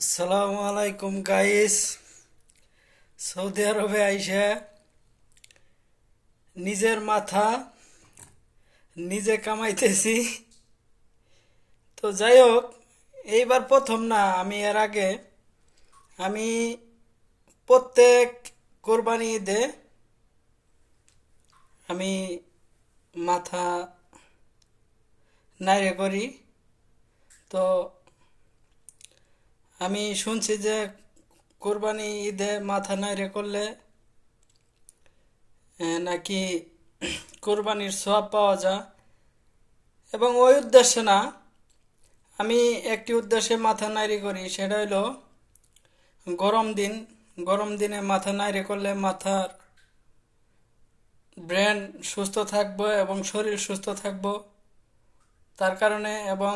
আসসালামু আলাইকুম guys. Saudi আরবে আইসা নিজের মাথা নিজে কামাইতেছি। তো যাই হোক, এইবার প্রথম না, আমি এর আগে আমি প্রত্যেক কোরবানি ঈদে আমি মাথা নাইড়ে করি। তো আমি শুনছি যে কোরবানি ঈদে মাথা নাইড়ে করলে নাকি কোরবানির সওয়াব পাওয়া যায়। এবং ওই উদ্দেশ্যে না, আমি একটি উদ্দেশ্যে মাথা নাইড়ে করি, সেটা হইলো গরম দিন। গরম দিনে মাথা নাইড়ে করলে মাথার ব্রেন সুস্থ থাকবো এবং শরীর সুস্থ থাকবো। তার কারণে এবং